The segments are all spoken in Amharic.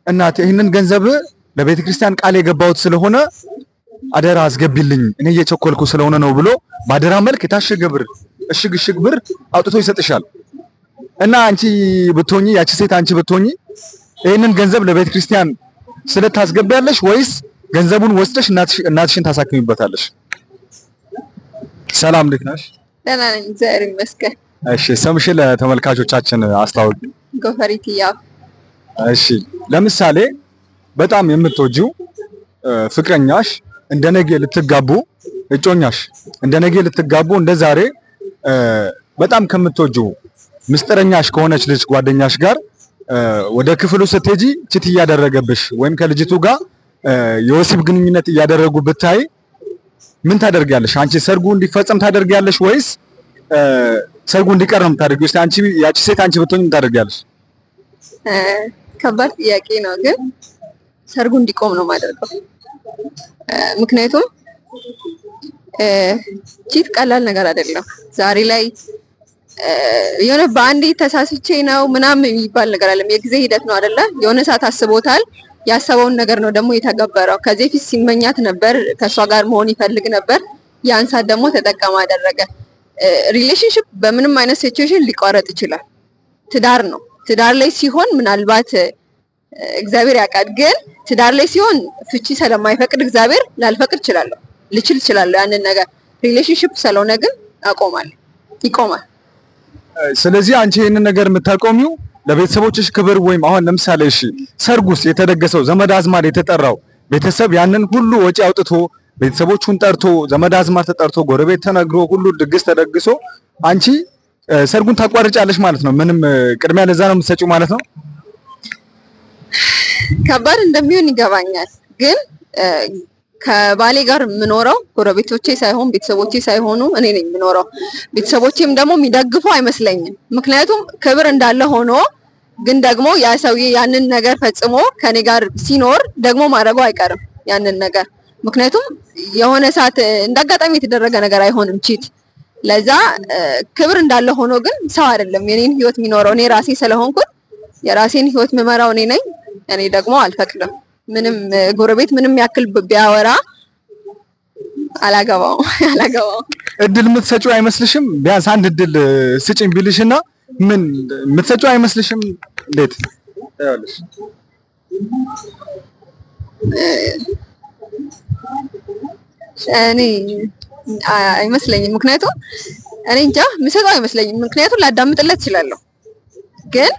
እናቴ ይህንን ገንዘብ ለቤተ ክርስቲያን ቃል የገባሁት ስለሆነ አደራ አስገቢልኝ እኔ እየቸኮልኩ ስለሆነ ነው ብሎ ባደራ መልክ የታሸገ ብር እሽግ ብር አውጥቶ ይሰጥሻል። እና አንቺ ብትሆኚ ያቺ ሴት አንቺ ብትሆኚ ይህንን ገንዘብ ለቤተ ክርስቲያን ስለታስገቢያለሽ ወይስ ገንዘቡን ወስደሽ እናትሽን ታሳክሚበታለሽ? ሰላም እንዴት ነሽ? ደህና ነኝ እግዚአብሔር ይመስገን። እሺ ስምሽን ለተመልካቾቻችን አስታውቂ። ጎፈሪት ያው እሺ ለምሳሌ በጣም የምትወጂው ፍቅረኛሽ እንደነገ ልትጋቡ እጮኛሽ እንደነገ ልትጋቡ እንደዛሬ በጣም ከምትወጂው ምስጢረኛሽ ከሆነች ልጅ ጓደኛሽ ጋር ወደ ክፍሉ ስትሄጂ ችት እያደረገብሽ ወይም ከልጅቱ ጋር የወሲብ ግንኙነት እያደረጉ ብታይ ምን ታደርጊያለሽ? አንቺ ሰርጉ እንዲፈጸም ታደርጊያለሽ ወይስ ሰርጉ እንዲቀር ነው የምታደርጊው? እስቲ አንቺ ያቺ ሴት አንቺ ብትሆኚ ምን ታደርጊያለሽ? ከባድ ጥያቄ ነው፣ ግን ሰርጉ እንዲቆም ነው የማደርገው። ምክንያቱም ቺት ቀላል ነገር አይደለም። ዛሬ ላይ የሆነ በአንዴ ተሳስቼ ነው ምናምን የሚባል ነገር አይደለም። የጊዜ ሂደት ነው አይደለ? የሆነ ሰዓት አስቦታል፣ ያሰበውን ነገር ነው ደግሞ የተገበረው። ከዚህ ፊት ሲመኛት ነበር፣ ከሷ ጋር መሆን ይፈልግ ነበር። ያን ሰዓት ደግሞ ተጠቀማ አደረገ። ሪሌሽንሺፕ በምንም አይነት ሲቹዌሽን ሊቋረጥ ይችላል። ትዳር ነው። ትዳር ላይ ሲሆን ምናልባት እግዚአብሔር ያውቃል፣ ግን ትዳር ላይ ሲሆን ፍቺ ስለማይፈቅድ እግዚአብሔር ላልፈቅድ እችላለሁ፣ ልችል እችላለሁ ያንን ነገር። ሪሌሽንሺፕ ስለሆነ ግን አቆማለሁ፣ ይቆማል። ስለዚህ አንቺ ይሄንን ነገር የምታቆሚው ለቤተሰቦችሽ ክብር ወይም አሁን ለምሳሌ እሺ ሰርግ ውስጥ የተደገሰው ዘመድ አዝማድ የተጠራው ቤተሰብ ያንን ሁሉ ወጪ አውጥቶ ቤተሰቦቹን ጠርቶ ዘመድ አዝማድ ተጠርቶ ጎረቤት ተነግሮ ሁሉ ድግስ ተደግሶ አንቺ ሰርጉን ታቋርጫለሽ ማለት ነው። ምንም ቅድሚያ ለዛ ነው የምትሰጪው ማለት ነው። ከባድ እንደሚሆን ይገባኛል፣ ግን ከባሌ ጋር የምኖረው ጎረቤቶቼ ሳይሆን ቤተሰቦቼ ሳይሆኑ እኔ ነኝ የምኖረው። ቤተሰቦቼም ደግሞ የሚደግፉ አይመስለኝም። ምክንያቱም ክብር እንዳለ ሆኖ ግን ደግሞ ያ ሰውዬ ያንን ነገር ፈጽሞ ከኔ ጋር ሲኖር ደግሞ ማድረጉ አይቀርም ያንን ነገር። ምክንያቱም የሆነ ሰዓት እንዳጋጣሚ የተደረገ ነገር አይሆንም ቺት። ለዛ ክብር እንዳለ ሆኖ ግን ሰው አይደለም የኔን ህይወት የሚኖረው። እኔ ራሴ ስለሆንኩ የራሴን ህይወት የምመራው እኔ ነኝ። እኔ ደግሞ አልፈቅድም። ምንም ጎረቤት ምንም ያክል ቢያወራ አላገባውም። እድል የምትሰጪው አይመስልሽም? ቢያንስ አንድ እድል ስጪኝ ቢልሽና ምን የምትሰጪው አይመስልሽም? እንዴት ታያለሽ? እኔ አይመስለኝም። ምክንያቱም እኔ እንጃ የምሰጠው አይመስለኝም። ምክንያቱም ላዳምጥለት እችላለሁ፣ ግን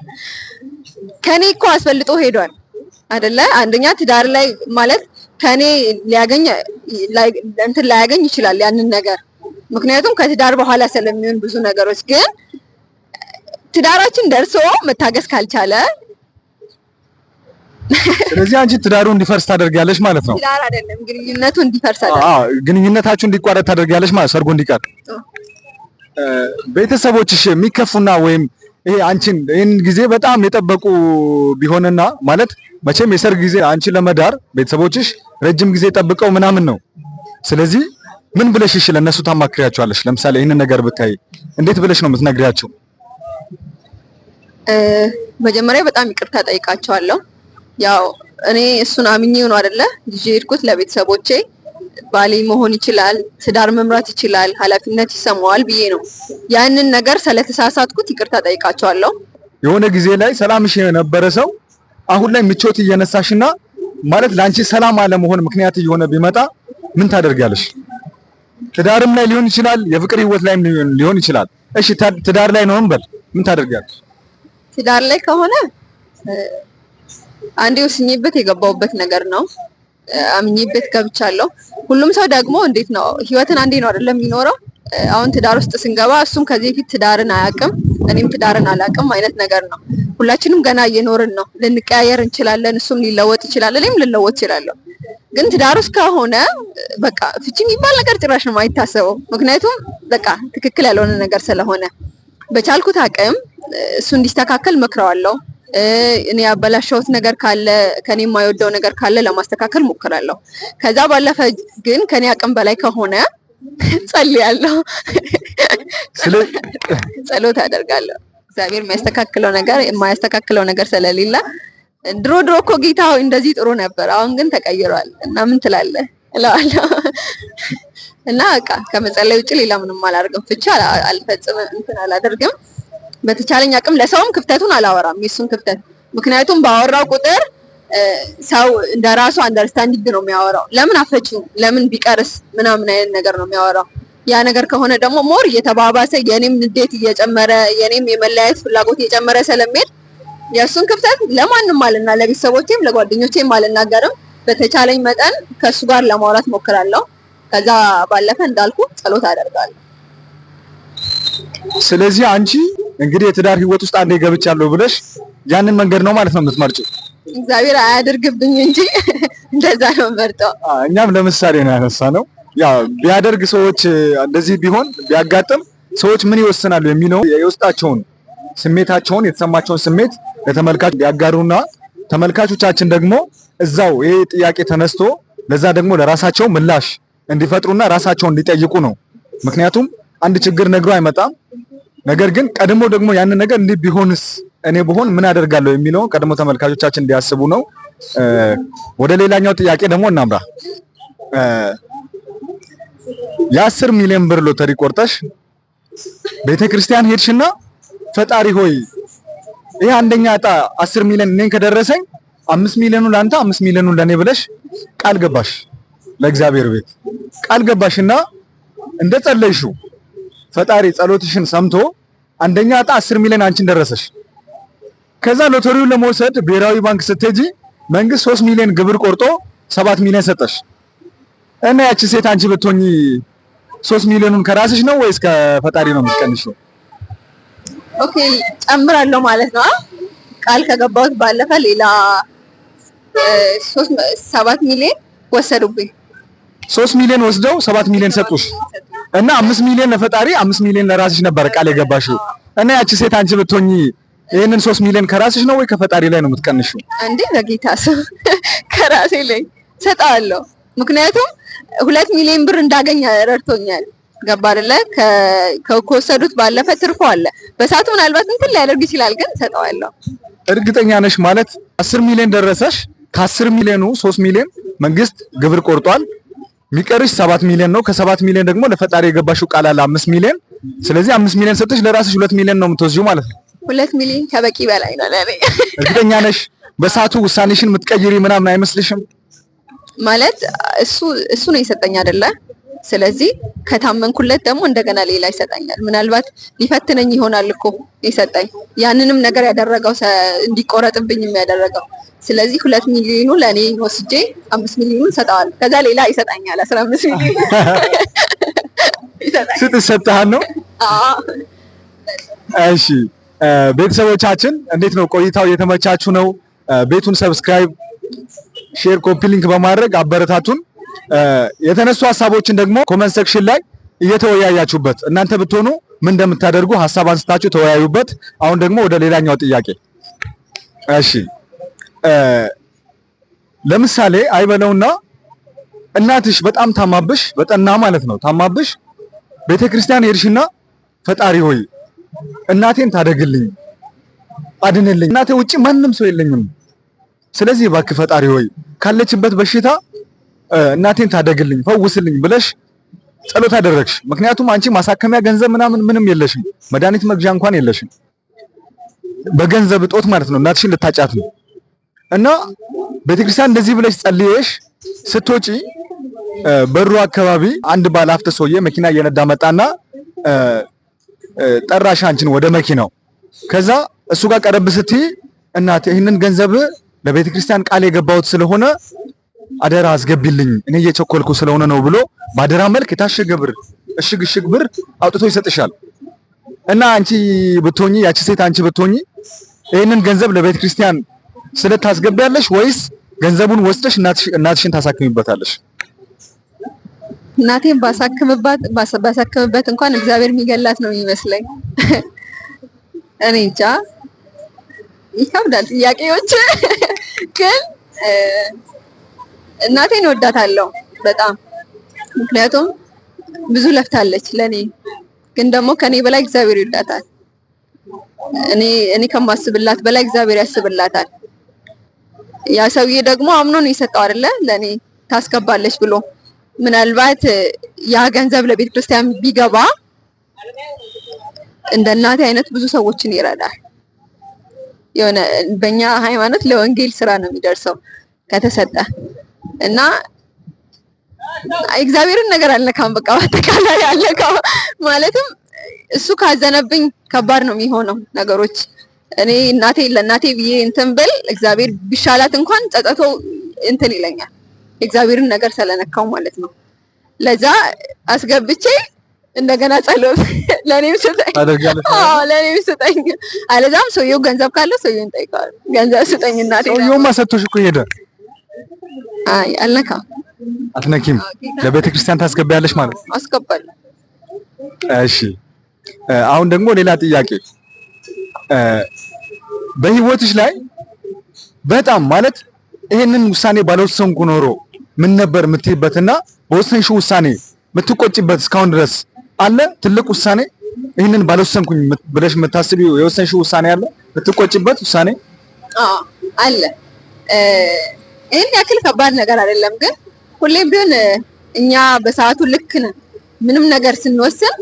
ከኔ እኮ አስፈልጦ ሄዷል አይደለ? አንደኛ ትዳር ላይ ማለት ከኔ ሊያገኝ ላያገኝ ይችላል ያንን ነገር። ምክንያቱም ከትዳር በኋላ ስለሚሆን ብዙ ነገሮች። ግን ትዳራችን ደርሶ መታገስ ካልቻለ ስለዚህ አንቺ ትዳሩ እንዲፈርስ ታደርጊያለሽ ማለት ነው። ትዳር አይደለም ግንኙነቱ እንዲፈርስ አይደለም፣ ግንኙነታችሁ እንዲቋረጥ ታደርጊያለሽ ማለት ሰርጉ እንዲቀር። ቤተሰቦችሽ የሚከፉና ወይም ይሄ አንቺን ይሄን ጊዜ በጣም የጠበቁ ቢሆንና ማለት መቼም የሰርግ ጊዜ አንቺ ለመዳር ቤተሰቦችሽ ረጅም ጊዜ ጠብቀው ምናምን ነው። ስለዚህ ምን ብለሽ እሺ ለነሱ ታማክሪያቸዋለሽ? ለምሳሌ ይሄንን ነገር ብታይ እንዴት ብለሽ ነው የምትነግሪያቸው? መጀመሪያ በጣም ይቅርታ ጠይቃቸዋለሁ። ያው እኔ እሱን አምኜው ነው አይደለ ይዤ ሄድኩት ለቤተሰቦቼ። ባሌ መሆን ይችላል፣ ትዳር መምራት ይችላል፣ ኃላፊነት ይሰማዋል ብዬ ነው። ያንን ነገር ስለተሳሳትኩት ይቅርታ ጠይቃቸዋለሁ። የሆነ ጊዜ ላይ ሰላምሽ የነበረ ሰው አሁን ላይ ምቾት እየነሳሽና ማለት ላንቺ ሰላም አለመሆን ምክንያት እየሆነ ቢመጣ ምን ታደርጊያለሽ? ትዳርም ላይ ሊሆን ይችላል፣ የፍቅር ህይወት ላይም ሊሆን ይችላል። እሺ ትዳር ላይ ነው እንበል፣ ምን ታደርጊያለሽ? ትዳር ላይ ከሆነ አንዴ ወስኜበት የገባሁበት ነገር ነው። አምኜበት ገብቻለሁ። ሁሉም ሰው ደግሞ እንዴት ነው ህይወትን አንዴ ነው አይደለም የሚኖረው። አሁን ትዳር ውስጥ ስንገባ እሱም ከዚህ በፊት ትዳርን አያውቅም፣ እኔም ትዳርን አላውቅም አይነት ነገር ነው። ሁላችንም ገና እየኖርን ነው። ልንቀያየር እንችላለን፣ እሱም ሊለወጥ ይችላል፣ እኔም ልለወጥ እችላለሁ። ግን ትዳር ውስጥ ከሆነ በቃ ፍቺ የሚባል ነገር ጭራሽ ነው የማይታሰበው። ምክንያቱም በቃ ትክክል ያልሆነ ነገር ስለሆነ በቻልኩት አቅም እሱ እንዲስተካከል መክረዋለሁ። እኔ ያበላሸሁት ነገር ካለ ከኔ የማይወደው ነገር ካለ ለማስተካከል ሞክራለሁ። ከዛ ባለፈ ግን ከኔ አቅም በላይ ከሆነ ጸልያለሁ፣ ጸሎት አደርጋለሁ። እግዚአብሔር የሚያስተካክለው ነገር የማያስተካክለው ነገር ስለሌለ ድሮ እኮ ጌታ ሆይ እንደዚህ ጥሩ ነበር፣ አሁን ግን ተቀይሯል እና ምን ትላለህ እለዋለሁ። እና በቃ ከመጸለይ ውጭ ሌላ ምንም አላደርግም። ፍቺ አልፈጽምም፣ እንትን አላደርግም። በተቻለኝ አቅም ለሰውም ክፍተቱን አላወራም፣ የሱን ክፍተት። ምክንያቱም ባወራው ቁጥር ሰው እንደራሱ አንደርስታንዲንግ ነው የሚያወራው። ለምን አፈቺው ለምን ቢቀርስ ምናምን አይነት ነገር ነው የሚያወራው። ያ ነገር ከሆነ ደግሞ ሞር እየተባባሰ የኔም ንዴት እየጨመረ የኔም የመለያየት ፍላጎት እየጨመረ ስለሚሄድ የሱን ክፍተት ለማንም አልና ለቤተሰቦቼም ለጓደኞቼም አልናገርም። በተቻለኝ መጠን ከሱ ጋር ለማውራት ሞክራለሁ። ከዛ ባለፈ እንዳልኩ ጸሎት አደርጋለሁ። ስለዚህ አንቺ እንግዲህ የትዳር ህይወት ውስጥ አንዴ ገብቻለሁ ብለሽ ያንን መንገድ ነው ማለት ነው የምትመርጪው? እግዚአብሔር አያደርግብኝ እንጂ እንደዛ ነው የምመርጠው። እኛም ለምሳሌ ነው ያነሳነው። ያ ቢያደርግ ሰዎች እንደዚህ ቢሆን ቢያጋጥም ሰዎች ምን ይወስናሉ የሚለው የውስጣቸውን ስሜታቸውን የተሰማቸውን ስሜት ለተመልካች ቢያጋሩና ተመልካቾቻችን ደግሞ እዛው ይሄ ጥያቄ ተነስቶ ለዛ ደግሞ ለራሳቸው ምላሽ እንዲፈጥሩና ራሳቸውን እንዲጠይቁ ነው። ምክንያቱም አንድ ችግር ነግሮ አይመጣም። ነገር ግን ቀድሞ ደግሞ ያንን ነገር እንዲህ ቢሆንስ እኔ ብሆን ምን አደርጋለሁ የሚለውን ቀድሞ ተመልካቾቻችን እንዲያስቡ ነው። ወደ ሌላኛው ጥያቄ ደግሞ እናምራ። የ10 ሚሊዮን ብር ሎተሪ ቆርጠሽ ቤተክርስቲያን ሄድሽና ፈጣሪ ሆይ ይሄ አንደኛ ዕጣ 10 ሚሊዮን እኔን ከደረሰኝ 5 ሚሊዮኑ ላንተ 5 ሚሊዮኑ ለኔ ብለሽ ቃል ገባሽ። ለእግዚአብሔር ቤት ቃል ገባሽና እንደጸለይሽው ፈጣሪ ጸሎትሽን ሰምቶ አንደኛ ዕጣ 10 ሚሊዮን አንቺን ደረሰሽ። ከዛ ሎተሪውን ለመውሰድ ብሔራዊ ባንክ ስትሄጂ መንግስት 3 ሚሊዮን ግብር ቆርጦ 7 ሚሊዮን ሰጠሽ እና ያቺ ሴት አንቺ ብትሆኚ 3 ሚሊዮኑን ከራስሽ ነው ወይስ ከፈጣሪ ነው የምትቀንሺው? ኦኬ ጨምራለሁ ማለት ነው። ቃል ከገባሁት ባለፈ ሌላ 7 ሚሊዮን ወሰዱብኝ። 3 ሚሊዮን ወስደው 7 ሚሊዮን ሰጡሽ እና 5 ሚሊዮን ለፈጣሪ 5 ሚሊዮን ለራስሽ ነበር ቃል የገባሽው። እና ያቺ ሴት አንቺ ብትሆኚ ይሄንን 3 ሚሊዮን ከራስሽ ነው ወይ ከፈጣሪ ላይ ነው የምትቀንሺው? እንዴ በጌታ ስም ከራሴ ላይ ሰጣለሁ። ምክንያቱም 2 ሚሊዮን ብር እንዳገኝ ረድቶኛል። ገባ አይደለ? ከወሰዱት ባለፈ ትርፎ አለ። በሰዓቱ ምናልባት እንትን ሊያደርግ ይችላል፣ ግን ሰጠዋለሁ። እርግጠኛ ነሽ ማለት 10 ሚሊዮን ደረሰሽ። ከ10 ሚሊዮኑ 3 ሚሊዮን መንግስት ግብር ቆርጧል። የሚቀርሽ 7 ሚሊዮን ነው። ከ7 ሚሊዮን ደግሞ ለፈጣሪ የገባሽው ቃል አለ 5 ሚሊዮን። ስለዚህ 5 ሚሊዮን ሰጥሽ ለራስሽ 2 ሚሊዮን ነው የምትወስጂው ማለት ነው። 2 ሚሊዮን ከበቂ በላይ ነው ለኔ። እርግጠኛ ነሽ? በሰዓቱ ውሳኔሽን የምትቀይሪ ምናምን አይመስልሽም? ማለት እሱ ነው የሰጠኝ አይደለ? ስለዚህ ከታመንኩለት ደግሞ እንደገና ሌላ ይሰጠኛል። ምናልባት ሊፈትነኝ ይሆናል እኮ የሰጠኝ ያንንም ነገር ያደረገው እንዲቆረጥብኝ የሚያደረገው። ስለዚህ 2 ሚሊዮኑ ለኔ ወስጄ 5 ሚሊዮኑን ሰጣዋለሁ። ከዛ ሌላ ይሰጠኛል 15 ሚሊዮን ይሰጠኛል። ስትሰጥሃል ነው? አዎ። እሺ ቤተሰቦቻችን እንዴት ነው ቆይታው? የተመቻችሁ ነው? ቤቱን ሰብስክራይብ፣ ሼር፣ ኮፒ ሊንክ በማድረግ አበረታቱን። የተነሱ ሀሳቦችን ደግሞ ኮመንት ሴክሽን ላይ እየተወያያችሁበት እናንተ ብትሆኑ ምን እንደምታደርጉ ሀሳብ አንስታችሁ ተወያዩበት። አሁን ደግሞ ወደ ሌላኛው ጥያቄ። እሺ ለምሳሌ አይበለውና እናትሽ በጣም ታማብሽ፣ በጠና ማለት ነው ታማብሽ፣ ቤተክርስቲያን ሄድሽና ፈጣሪ ሆይ እናቴን ታደግልኝ፣ አድንልኝ፣ እናቴ ውጪ ማንም ሰው የለኝም፣ ስለዚህ እባክህ ፈጣሪ ሆይ ካለችበት በሽታ እናቴን ታደግልኝ፣ ፈውስልኝ ብለሽ ጸሎት አደረግሽ። ምክንያቱም አንቺ ማሳከሚያ ገንዘብ ምንም የለሽም፣ መድኃኒት መግዣ እንኳን የለሽም። በገንዘብ እጦት ማለት ነው እናትሽን ልታጫት ነው። እና ቤተክርስቲያን እንደዚህ ብለሽ ጸልየሽ ስትወጪ በሩ አካባቢ አንድ ባለ ሀብት ሰውዬ መኪና እየነዳ መጣና ጠራሽ አንቺን ወደ መኪናው። ከዛ እሱ ጋር ቀረብ ስትይ እናቴ ይህንን ገንዘብ ለቤተክርስቲያን ቃል የገባሁት ስለሆነ አደራ አስገቢልኝ እኔ እየቸኮልኩ ስለሆነ ነው ብሎ ባደራ መልክ የታሸገ ብር እሽግ ብር አውጥቶ ይሰጥሻል። እና አንቺ ብትሆኚ ያቺ ሴት አንቺ ብትሆኚ ይህንን ገንዘብ ለቤተክርስቲያን ስለታስገቢያለሽ ወይስ ገንዘቡን ወስደሽ እናትሽን ታሳክሚበታለሽ? እናቴን ባሳክምበት እንኳን እግዚአብሔር የሚገላት ነው የሚመስለኝ። እኔ እንጃ ይከብዳል ጥያቄዎች። ግን እናቴን እወዳታለሁ በጣም ምክንያቱም ብዙ ለፍታለች ለኔ። ግን ደግሞ ከኔ በላይ እግዚአብሔር ይወዳታል። እኔ ከማስብላት በላይ እግዚአብሔር ያስብላታል። ያ ሰውዬ ደግሞ አምኖ ነው የሰጠው አይደለ ለኔ ታስገባለች ብሎ ምናልባት ያ ገንዘብ ለቤተ ክርስቲያን ቢገባ እንደ እናቴ አይነት ብዙ ሰዎችን ይረዳል። የሆነ በእኛ ሃይማኖት ለወንጌል ስራ ነው የሚደርሰው ከተሰጠ እና እግዚአብሔርን ነገር አልነካም። በቃ በአጠቃላይ አልነካም ማለትም እሱ ካዘነብኝ ከባድ ነው የሚሆነው ነገሮች። እኔ ለእናቴ ብዬ እንትን ብል እግዚአብሔር ቢሻላት እንኳን ጸጸቶ እንትን ይለኛል እግዚአብሔርን ነገር ስለነካው ማለት ነው። ለዛ አስገብቼ እንደገና ጸሎት ለኔም ስጠኝ ለኔም ስጠኝ። አለዛም ሰውየው ገንዘብ ካለው ሰውየውን ጠይቀዋል። ገንዘብ ስጠኝ እናቴ። ሰውየውማ ሰጥቶሽ እኮ ሄደ። አይ አልነካም። አትነኪም? ለቤተ ክርስቲያን ታስገባያለሽ ማለት ነው? አስገባለሁ። እሺ አሁን ደግሞ ሌላ ጥያቄ በህይወትሽ ላይ በጣም ማለት ይሄንን ውሳኔ ባልወሰንኩ ኖሮ ምን ነበር የምትይበትና በወሰንሽው ውሳኔ የምትቆጭበት እስካሁን ድረስ አለ? ትልቅ ውሳኔ ይሄንን ባልወሰንኩኝ ብለሽ የምታስቢው የወሰንሽው ውሳኔ አለ? የምትቆጭበት ውሳኔ? አለ። ይሄን ያክል ከባድ ነገር አይደለም፣ ግን ሁሌም ቢሆን እኛ በሰዓቱ ልክ ነን። ምንም ነገር ስንወስን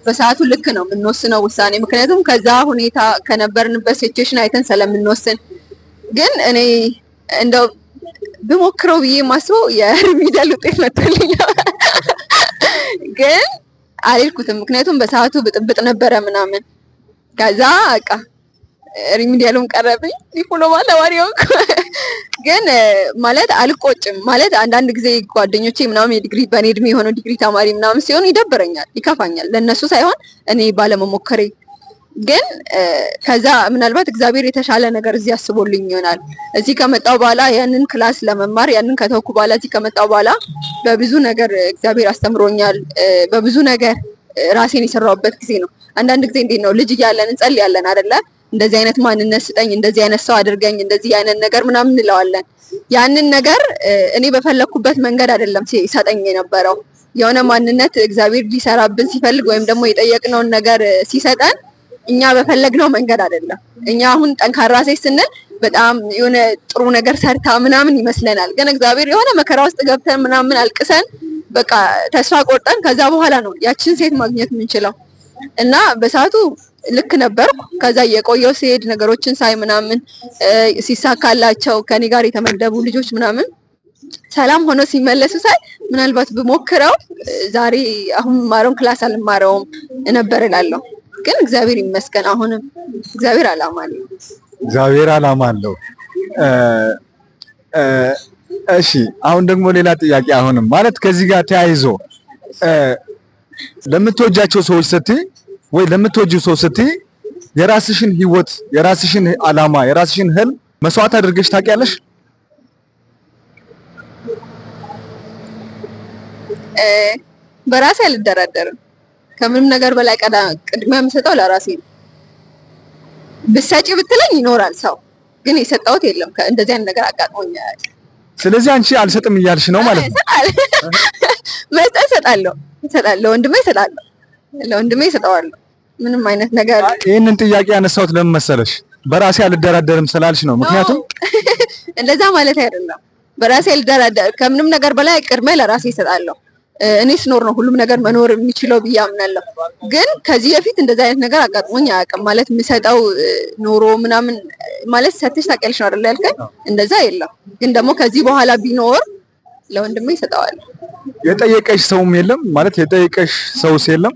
በሰዓቱ ልክ ነው የምንወስነው ውሳኔ። ምክንያቱም ከዛ ሁኔታ ከነበርንበት ሲቹዌሽን አይተን ስለምንወስን። ግን እኔ እንደው ብሞክረው ብዬ ማስበው የሪሚዲያል ውጤት መጥቶልኛል፣ ግን አልልኩትም። ምክንያቱም በሰዓቱ ብጥብጥ ነበረ ምናምን። ከዛ በቃ ሪሚዲያሉን ቀረብኝ፣ ዲፕሎማ ተማሪ ሆንኩ። ግን ማለት አልቆጭም ማለት አንዳንድ ጊዜ ጓደኞቼ ምናምን የዲግሪ በኔ እድሜ የሆነው ዲግሪ ተማሪ ምናምን ሲሆን ይደብረኛል፣ ይከፋኛል ለነሱ ሳይሆን እኔ ባለመሞከሬ። ግን ከዛ ምናልባት እግዚአብሔር የተሻለ ነገር እዚህ አስቦልኝ ይሆናል። እዚህ ከመጣው በኋላ ያንን ክላስ ለመማር ያንን ከተውኩ በኋላ እዚህ ከመጣው በኋላ በብዙ ነገር እግዚአብሔር አስተምሮኛል። በብዙ ነገር ራሴን የሰራሁበት ጊዜ ነው። አንዳንድ ጊዜ እንዴት ነው ልጅ እያለን እንጸልያለን አይደለ? እንደዚህ አይነት ማንነት ስጠኝ፣ እንደዚህ አይነት ሰው አድርገኝ፣ እንደዚህ አይነት ነገር ምናምን እንለዋለን። ያንን ነገር እኔ በፈለኩበት መንገድ አይደለም ሲሰጠኝ የነበረው። የሆነ ማንነት እግዚአብሔር ሊሰራብን ሲፈልግ ወይም ደግሞ የጠየቅነውን ነገር ሲሰጠን እኛ በፈለግነው መንገድ አይደለም። እኛ አሁን ጠንካራ ሴት ስንል በጣም የሆነ ጥሩ ነገር ሰርታ ምናምን ይመስለናል። ግን እግዚአብሔር የሆነ መከራ ውስጥ ገብተን ምናምን አልቅሰን በቃ ተስፋ ቆርጠን ከዛ በኋላ ነው ያችን ሴት ማግኘት የምንችለው። እና በሰዓቱ ልክ ነበርኩ። ከዛ የቆየው ሲሄድ ነገሮችን ሳይ ምናምን ሲሳካላቸው ከኔ ጋር የተመደቡ ልጆች ምናምን ሰላም ሆኖ ሲመለሱ ሳይ ምናልባት ብሞክረው ዛሬ አሁን ማረውን ክላስ አልማረውም ነበር እላለሁ። ግን እግዚአብሔር ይመስገን አሁንም እግዚአብሔር ዓላማ አለው። እግዚአብሔር ዓላማ አለው። እሺ አሁን ደግሞ ሌላ ጥያቄ አሁንም ማለት ከዚህ ጋር ተያይዞ ለምትወጃቸው ሰዎች ስትይ ወይ ለምትወጂው ሰው ስትይ የራስሽን ህይወት፣ የራስሽን ዓላማ፣ የራስሽን ህልም መስዋዕት አድርገሽ ታውቂያለሽ? በራሴ አልደራደርም። ከምንም ነገር በላይ ቅድሚያ የምሰጠው ለራሴ ነው። ብትሰጪ ብትለኝ ይኖራል ሰው፣ ግን የሰጠሁት የለም። እንደዚህ አይነት ነገር አጋጥሞኝ አያውቅም። ስለዚህ አንቺ አልሰጥም እያልሽ ነው ማለት ነው? መስጠት እሰጣለሁ፣ ለወንድሜ እሰጣለሁ፣ ለወንድሜ እሰጠዋለሁ። ምንም አይነት ነገር ይሄንን ጥያቄ ያነሳሁት ለምን መሰለሽ? በራሴ አልደራደርም ስላልሽ ነው። ምክንያቱም እንደዛ ማለት አይደለም። በራሴ አልደራደር፣ ከምንም ነገር በላይ ቅድሚያ ለራሴ እሰጣለሁ። እኔ ስኖር ነው ሁሉም ነገር መኖር የሚችለው ብዬ አምናለሁ። ግን ከዚህ በፊት እንደዛ አይነት ነገር አጋጥሞኝ አያውቅም። ማለት የምሰጠው ኖሮ ምናምን ማለት ሰጥተሽ ታውቂያለሽ ነው አይደል ያልከኝ? እንደዛ የለም። ግን ደግሞ ከዚህ በኋላ ቢኖር ለወንድሜ እሰጠዋለሁ። የጠየቀሽ ሰውም የለም ማለት የጠየቀሽ ሰውስ የለም?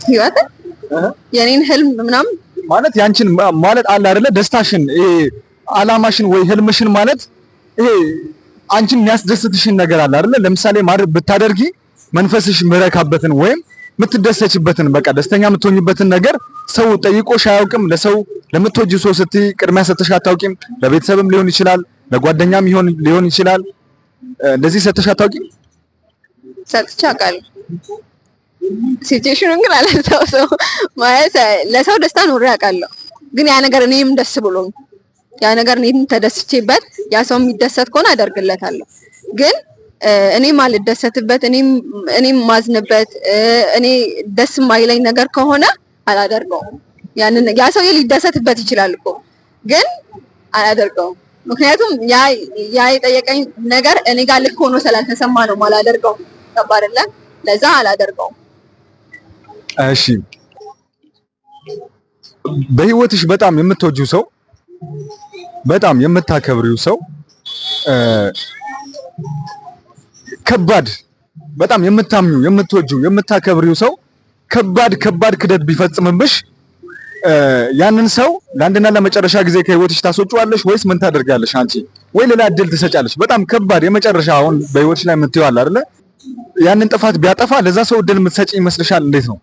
ህይወት የኔን ህልም ምናምን ማለት ያንቺን ማለት አለ አይደለ? ደስታሽን ይሄ አላማሽን ወይ ህልምሽን ማለት ይሄ አንቺን የሚያስደስትሽን ነገር አለ አይደለ? ለምሳሌ ማለት ብታደርጊ መንፈስሽ ምረካበትን ወይም የምትደሰችበትን በቃ ደስተኛ የምትሆኝበትን ነገር ሰው ጠይቆሽ አያውቅም? ለሰው ለምትወጂው ሰው ስትይ ቅድሚያ ሰጥተሽ አታውቂም? ለቤተሰብም ሊሆን ይችላል፣ ለጓደኛም ሊሆን ይችላል። እንደዚህ ሰጥተሽ አታውቂም? ሰጥቼ አውቃለሁ። ሲቹዌሽኑን ግን አላስታውሰው ማለት ለሰው ደስታ ኖሬ አውቃለሁ። ግን ያ ነገር እኔም ደስ ብሎኝ ያ ነገር እኔም ተደስቼበት ያ ሰው የሚደሰት ከሆነ አደርግለታለሁ። ግን እኔም አልደሰትበት እኔም ማዝንበት እኔ ደስ የማይለኝ ነገር ከሆነ አላደርገውም። ያ ሰው ሊደሰትበት ይችላል እኮ ግን አላደርገውም። ምክንያቱም ያ የጠየቀኝ ነገር እኔ ጋር ልክ ሆኖ ስላልተሰማ ነው ማላደርገው። ገባ አይደለ? ለዛ አላደርገውም። እሺ በህይወትሽ በጣም የምትወጂው ሰው በጣም የምታከብሪው ሰው ከባድ በጣም የምታምኙ የምትወጂው የምታከብሪው ሰው ከባድ ክደት ቢፈጽምብሽ ያንን ሰው ለአንድና ለመጨረሻ ጊዜ ከህይወትሽ ታስወጪዋለሽ ወይስ ምን ታደርጋለሽ አንቺ? ወይ ሌላ እድል ትሰጫለሽ? በጣም ከባድ የመጨረሻ አሁን በህይወትሽ ላይ የምትይው አለ አይደለ? ያንን ጥፋት ቢያጠፋ ለዛ ሰው እድል የምትሰጪ ይመስልሻል? እንዴት ነው?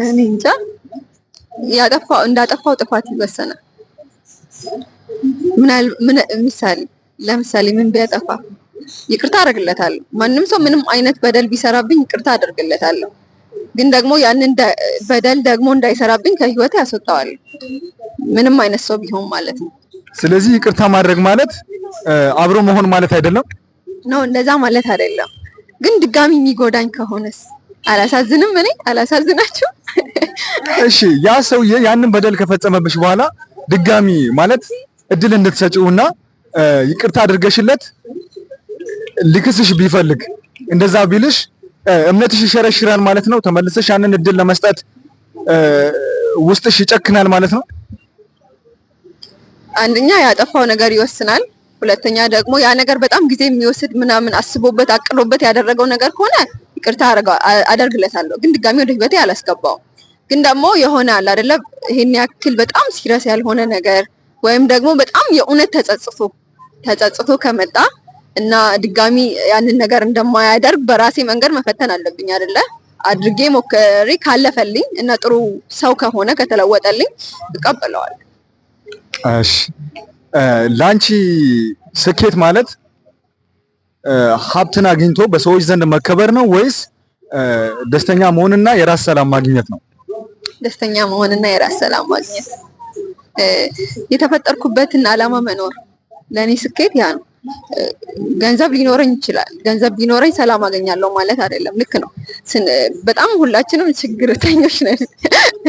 እኔ እንጃ። እንዳጠፋው ጥፋት ይወሰናል። ለምሳሌ ምን ቢያጠፋ ይቅርታ አደርግለታለሁ። ማንም ሰው ምንም አይነት በደል ቢሰራብኝ ይቅርታ አደርግለታለሁ። ግን ደግሞ ያንን በደል ደግሞ እንዳይሰራብኝ ከህይወቴ ያስወጣዋለሁ። ምንም አይነት ሰው ቢሆን ማለት ነው። ስለዚህ ይቅርታ ማድረግ ማለት አብሮ መሆን ማለት አይደለም ነው። እንደዛ ማለት አይደለም። ግን ድጋሚ የሚጎዳኝ ከሆነስ አላሳዝንም? እኔ አላሳዝናችሁ? እሺ ያ ሰውዬ ያንን በደል ከፈጸመብሽ በኋላ ድጋሚ ማለት እድል እንድትሰጪውና ይቅርታ አድርገሽለት ሊክስሽ ቢፈልግ እንደዛ ቢልሽ እምነትሽ ይሸረሽራል ማለት ነው? ተመልሰሽ ያንን እድል ለመስጠት ውስጥሽ ይጨክናል ማለት ነው? አንደኛ ያጠፋው ነገር ይወስናል። ሁለተኛ ደግሞ ያ ነገር በጣም ጊዜ የሚወስድ ምናምን አስቦበት አቅዶበት ያደረገው ነገር ከሆነ ይቅርታ አደርግለታለሁ። ግን ድጋሚ ወደ ህይወቴ አላስገባውም። ግን ደግሞ የሆነ አለ አይደለ? ይሄን ያክል በጣም ሲሪየስ ያልሆነ ነገር ወይም ደግሞ በጣም የእውነት ተጸጽቶ ከመጣ እና ድጋሚ ያንን ነገር እንደማያደርግ በራሴ መንገድ መፈተን አለብኝ አይደለ? አድርጌ ሞክሬ ካለፈልኝ እና ጥሩ ሰው ከሆነ ከተለወጠልኝ እቀበለዋለሁ። እሺ ላንቺ ስኬት ማለት ሀብትን አግኝቶ በሰዎች ዘንድ መከበር ነው ወይስ ደስተኛ መሆንና የራስ ሰላም ማግኘት ነው? ደስተኛ መሆንና የራስ ሰላም ማግኘት። የተፈጠርኩበትን ዓላማ መኖር ለኔ ስኬት ያ ነው። ገንዘብ ሊኖረኝ ይችላል። ገንዘብ ቢኖረኝ ሰላም አገኛለሁ ማለት አይደለም። ልክ ነው። በጣም ሁላችንም ችግርተኞች ነን፣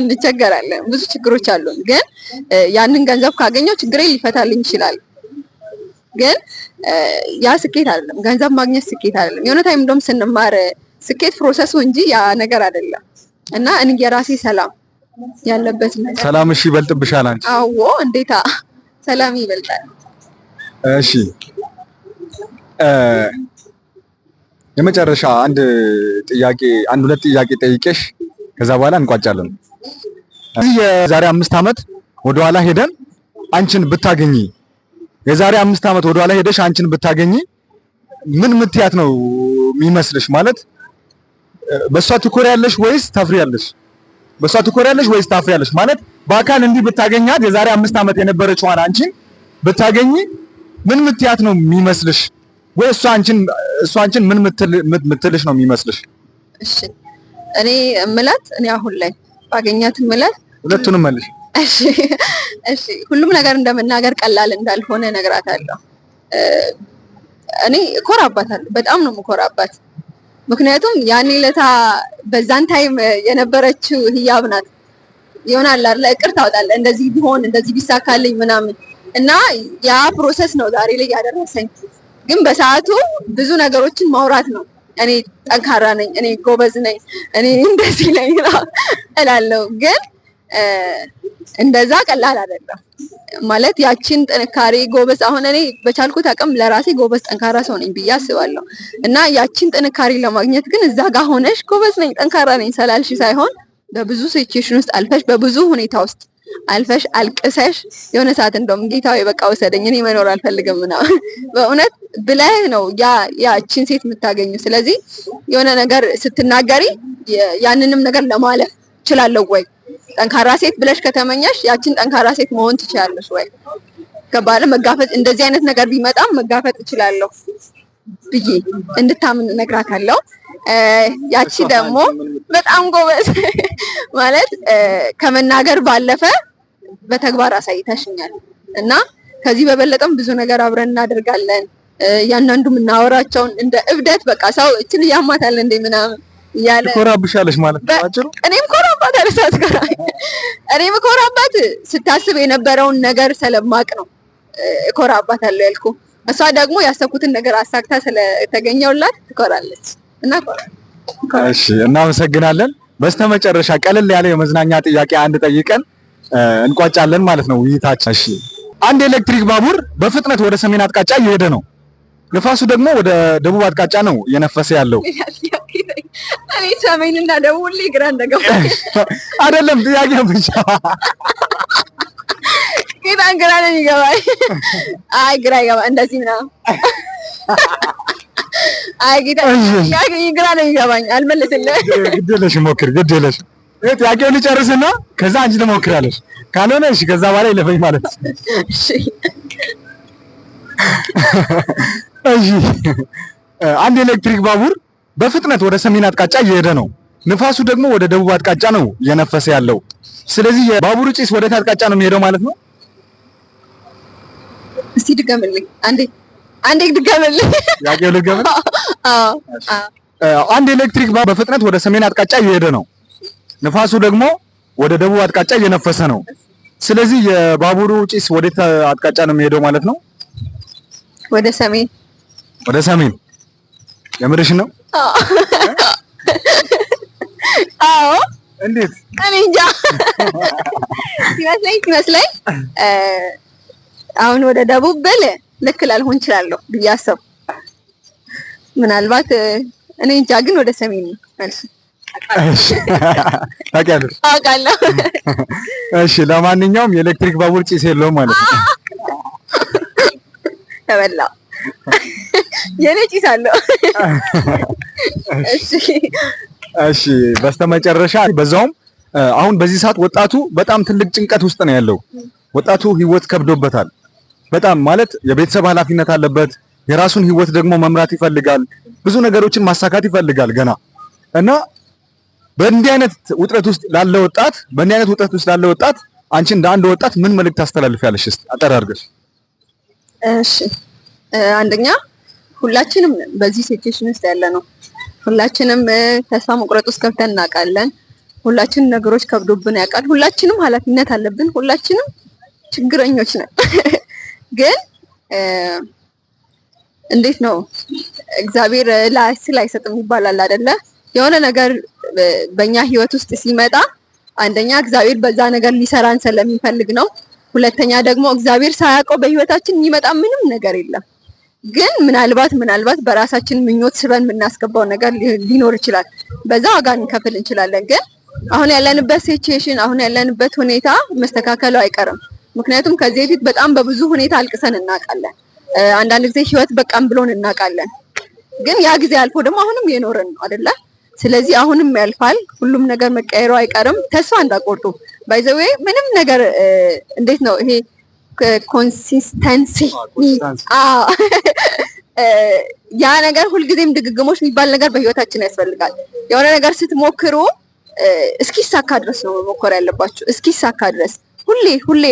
እንቸገራለን። ብዙ ችግሮች አሉን። ግን ያንን ገንዘብ ካገኘው ችግሬ ሊፈታልኝ ይችላል። ግን ያ ስኬት አይደለም። ገንዘብ ማግኘት ስኬት አይደለም። የሆነ ታይም እንደውም ስንማር ስኬት ፕሮሰሱ እንጂ ያ ነገር አይደለም። እና እኔ የራሴ ሰላም ያለበት ነገር ሰላምሽ ይበልጥብሻል አንቺ? አዎ እንዴታ ሰላም ይበልጣል። እሺ የመጨረሻ አንድ ሁለት ጥያቄ ጠይቄሽ ከዛ በኋላ እንቋጫለን። የዛሬ 5 ዓመት ወደኋላ ሄደን አንቺን ብታገኚ የዛሬ 5 ዓመት ወደኋላ ሄደሽ አንቺን ብታገኚ ምን ምትያት ነው የሚመስልሽ? ማለት በሷ ትኮሪያለሽ ወይስ ታፍሪያለሽ? በሷ ትኮሪያለሽ ወይስ ታፍሪያለሽ? ማለት በአካል እንዲህ ብታገኛት የዛሬ 5 ዓመት የነበረችዋን አንቺን ብታገኚ ምን ምትያት ነው የሚመስልሽ? ወይ እሷ አንቺን ምን ምትልሽ ነው የሚመስልሽ? እሺ እኔ አሁን ላይ ባገኛት ምላት ሁለቱንም መልሽ። እሺ ሁሉም ነገር እንደመናገር ቀላል እንዳልሆነ እነግራታለሁ። እኔ እኮራባታለሁ፣ በጣም ነው የምኮራባት። ምክንያቱም ያኔ ለታ በዛን ታይም የነበረችው ህያብ ናት። ይሆናል አይደል? እቅድ ታወጣለህ፣ እንደዚህ ቢሆን እንደዚህ ቢሳካልኝ ምናምን እና ያ ፕሮሰስ ነው ዛሬ ላይ ያደረሰኝ። ግን በሰዓቱ ብዙ ነገሮችን ማውራት ነው። እኔ ጠንካራ ነኝ፣ እኔ ጎበዝ ነኝ፣ እኔ እንደዚህ ነኝ እላለሁ። ግን እንደዛ ቀላል አይደለም ማለት ያቺን ጥንካሬ ጎበዝ፣ አሁን እኔ በቻልኩት አቅም ለራሴ ጎበዝ ጠንካራ ሰው ነኝ ብዬ አስባለሁ። እና ያቺን ጥንካሬ ለማግኘት ግን እዛ ጋር ሆነሽ ጎበዝ ነኝ ጠንካራ ነኝ ሰላልሽ ሳይሆን በብዙ ሲቹዌሽን ውስጥ አልፈሽ በብዙ ሁኔታ ውስጥ አልፈሽ አልቅሰሽ የሆነ ሰዓት እንደውም ጌታዬ በቃ ወሰደኝ እኔ መኖር አልፈልግም ምናምን በእውነት ብለህ ነው ያቺን ሴት የምታገኘው። ስለዚህ የሆነ ነገር ስትናገሪ ያንንም ነገር ለማለፍ እችላለሁ ወይ ጠንካራ ሴት ብለሽ ከተመኘሽ ያቺን ጠንካራ ሴት መሆን ትችላለሽ ወይ ከባለ መጋፈጥ እንደዚህ አይነት ነገር ቢመጣም መጋፈጥ እችላለሁ ብዬ እንድታምን እነግራታለሁ። ያቺ ደግሞ በጣም ጎበዝ ማለት ከመናገር ባለፈ በተግባር አሳይተሽኛል እና ከዚህ በበለጠም ብዙ ነገር አብረን እናደርጋለን። ያንዳንዱ የምናወራቸውን እንደ እብደት በቃ ሰው እችን ያማታል እንደ ምናምን ያለ ትኮራብሻለሽ ማለት ነው አጭሩ። እኔም ኮራባታለሁ ሳትኮራ እኔም ኮራባት ስታስብ የነበረውን ነገር ስለማቅ ነው እኮራባታለሁ ያልኩ። እሷ ደግሞ ያሰብኩትን ነገር አሳክታ ስለተገኘውላት ትኮራለች እና እሺ እናመሰግናለን። በስተመጨረሻ ቀለል ያለ የመዝናኛ ጥያቄ አንድ ጠይቀን እንቋጫለን ማለት ነው ውይይታችን። እሺ አንድ ኤሌክትሪክ ባቡር በፍጥነት ወደ ሰሜን አቅጣጫ እየሄደ ነው። ንፋሱ ደግሞ ወደ ደቡብ አቅጣጫ ነው እየነፈሰ ያለው። እኔ ሰሜንና ደቡብ ሁሌ ግራ እንደገባኝ አይደለም ጥያቄ ብቻ ጌታን ግራ ነው የሚገባኝ። አይ ግራ ይገባ እንደዚህ ምናምን አይ ጌታ ግራ ነው የሚገባኝ። አልመለስልህም። ግድ የለሽም ሞክር፣ ግድ የለሽም። ጥያቄውን ልጨርስና ከዛ አንቺ ትሞክራለሽ። ካልሆነ እሺ ከዛ በኋላ ይለፈኝ ማለት ነው። እሺ እሺ አንድ ኤሌክትሪክ ባቡር በፍጥነት ወደ ሰሜን አቅጣጫ እየሄደ ነው። ንፋሱ ደግሞ ወደ ደቡብ አቅጣጫ ነው እየነፈሰ ያለው። ስለዚህ የባቡሩ ጭስ ወደ አቅጣጫ ነው የሚሄደው ማለት ነው። እስቲ ድገምልኝ አንዴ ድገምልኝ። ያቄው ልገም። አንድ ኤሌክትሪክ ባቡር በፍጥነት ወደ ሰሜን አቅጣጫ እየሄደ ነው። ንፋሱ ደግሞ ወደ ደቡብ አቅጣጫ እየነፈሰ ነው። ስለዚህ የባቡሩ ጭስ ወደ አቅጣጫ ነው የሚሄደው ማለት ነው። ወደ ሰሜን። ወደ ሰሜን። የምርሽ ነው? አዎ። እንዴት? እኔ እንጃ ሲመስለኝ አሁን ወደ ደቡብ ብል ልክ ላልሆን እችላለሁ ብዬ አሰብኩ። ምናልባት እኔ እንጃ ግን ወደ ሰሜን ነው መልስ። ታውቂያለሽ? አውቃለሁ። እሺ ለማንኛውም የኤሌክትሪክ ባቡር ጭስ የለውም ማለት ነው። ተበላው። የኔ ጭስ አለው። እሺ በስተመጨረሻ በዛውም አሁን በዚህ ሰዓት ወጣቱ በጣም ትልቅ ጭንቀት ውስጥ ነው ያለው። ወጣቱ ህይወት ከብዶበታል። በጣም ማለት የቤተሰብ ኃላፊነት አለበት። የራሱን ህይወት ደግሞ መምራት ይፈልጋል። ብዙ ነገሮችን ማሳካት ይፈልጋል ገና እና በእንዲህ አይነት ውጥረት ውስጥ ላለ ወጣት አንቺ እንደ አንድ ወጣት ምን መልእክት ታስተላልፊያለሽ? እስቲ አጠር አድርገሽ። እሺ አንደኛ ሁላችንም በዚህ ሲቹዌሽን ውስጥ ያለ ነው። ሁላችንም ተስፋ መቁረጥ ውስጥ ገብተን እናውቃለን። ሁላችንም ነገሮች ከብዶብን ያውቃል። ሁላችንም ኃላፊነት አለብን። ሁላችንም ችግረኞች ነን። ግን እንዴት ነው እግዚአብሔር አይሰጥም ይባላል አይደለ? የሆነ ነገር በእኛ ህይወት ውስጥ ሲመጣ አንደኛ እግዚአብሔር በዛ ነገር ሊሰራን ስለሚፈልግ ነው። ሁለተኛ ደግሞ እግዚአብሔር ሳያውቀው በህይወታችን የሚመጣ ምንም ነገር የለም። ግን ምናልባት በራሳችን ምኞት ስበን የምናስገባው ነገር ሊኖር ይችላል። በዛ ዋጋ እንከፍል እንችላለን። ግን አሁን ያለንበት ሲቹዌሽን አሁን ያለንበት ሁኔታ መስተካከሉ አይቀርም። ምክንያቱም ከዚህ በፊት በጣም በብዙ ሁኔታ አልቅሰን እናውቃለን። አንዳንድ ጊዜ ህይወት በቃም ብሎን እናውቃለን። ግን ያ ጊዜ አልፎ ደግሞ አሁንም የኖርን ነው አይደለ? ስለዚህ አሁንም ያልፋል። ሁሉም ነገር መቀየሩ አይቀርም። ተስፋ እንዳቆርጡ ባይ ዘ ዌይ ምንም ነገር እንዴት ነው ይሄ ኮንሲስተንሲ ያ ነገር ሁልጊዜም ድግግሞች የሚባል ነገር በህይወታችን ያስፈልጋል። የሆነ ነገር ስትሞክሩ እስኪሳካ ድረስ ነው መሞከር ያለባችሁ። እስኪሳካ ድረስ ሁሌ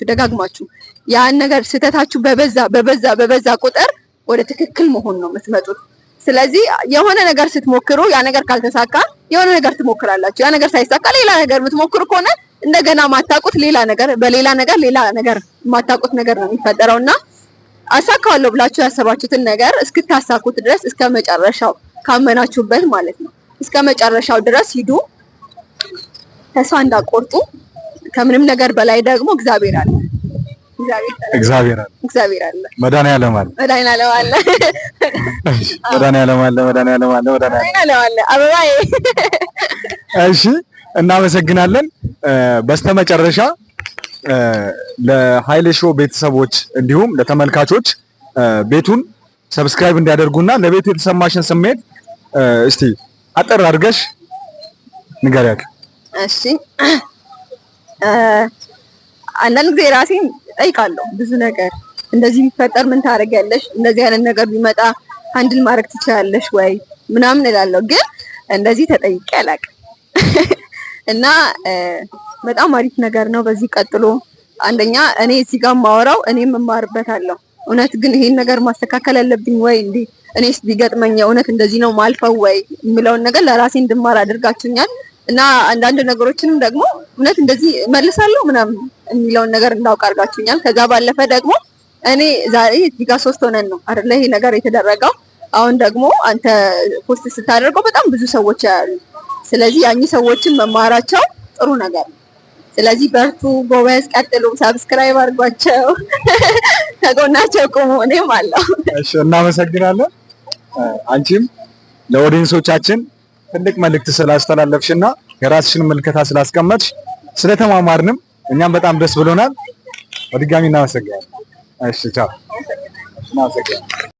ደጋግማችሁ ያን ነገር ስህተታችሁ በበዛ ቁጥር ወደ ትክክል መሆን ነው የምትመጡት። ስለዚህ የሆነ ነገር ስትሞክሩ ያ ነገር ካልተሳካ የሆነ ነገር ትሞክራላችሁ። ያ ነገር ሳይሳካ ሌላ ነገር የምትሞክሩ ከሆነ እንደገና ማታውቁት ሌላ ነገር ሌላ ነገር ማታውቁት ነገር ነው የሚፈጠረውና አሳካዋለሁ ብላችሁ ያሰባችሁትን ነገር እስክታሳኩት ድረስ እስከ መጨረሻው ካመናችሁበት ማለት ነው እስከ መጨረሻው ድረስ ሂዱ። ተስፋ እንዳቆርጡ። ከምንም ነገር በላይ ደግሞ እግዚአብሔር አለ። እግዚአብሔር አለ። መድኃኒዓለም አለ። አበባዬ። እሺ እናመሰግናለን። በስተመጨረሻ ለኃይሌ ሾው ቤተሰቦች እንዲሁም ለተመልካቾች ቤቱን ሰብስክራይብ እንዲያደርጉና ለቤቱ የተሰማሽን ስሜት እስቲ አጠር አድርገሽ ንገሪያት። እሺ አንዳንድ ጊዜ ራሴን ጠይቃለሁ ብዙ ነገር እንደዚህ ቢፈጠር ምን ታደርጊያለሽ? እንደዚህ አይነት ነገር ቢመጣ ሃንድል ማድረግ ትችላለሽ ወይ ምናምን እላለሁ። ግን እንደዚህ ተጠይቄ አላውቅም እና በጣም አሪፍ ነገር ነው። በዚህ ቀጥሎ። አንደኛ እኔ እዚህ ጋር ማወራው እኔም እማርበታለሁ። እውነት ግን ይሄን ነገር ማስተካከል አለብኝ ወይ እንዴ እኔስ ቢገጥመኝ እውነት እንደዚህ ነው ማልፈው ወይ የሚለውን ነገር ለራሴ እንድማር አድርጋችሁኛል። እና አንዳንድ ነገሮችንም ደግሞ እውነት እንደዚህ መልሳለሁ ምናምን የሚለውን ነገር እንዳውቅ አድርጋችሁኛል። ከዛ ባለፈ ደግሞ እኔ ዛሬ እዚህ ጋር 3 ሆነን ነው አይደለ ይሄ ነገር የተደረገው። አሁን ደግሞ አንተ ፖስት ስታደርገው በጣም ብዙ ሰዎች ያሉ፣ ስለዚህ ያኚህ ሰዎችን መማራቸው ጥሩ ነገር ነው። ስለዚህ በርቱ፣ ጎበዝ፣ ቀጥሉ፣ ሰብስክራይብ አድርጓቸው፣ ከጎናቸው ቁሙ። እኔም አለሁ። እሺ፣ እናመሰግናለን። አንቺም ለኦዲየንሶቻችን ትልቅ መልእክት ስላስተላለፍሽና የራስሽን ምልከታ ስላስቀመጥሽ ስለተማማርንም እኛም በጣም ደስ ብሎናል። በድጋሚ እናመሰግናለን። እሺ፣ ቻው። እናመሰግናለን።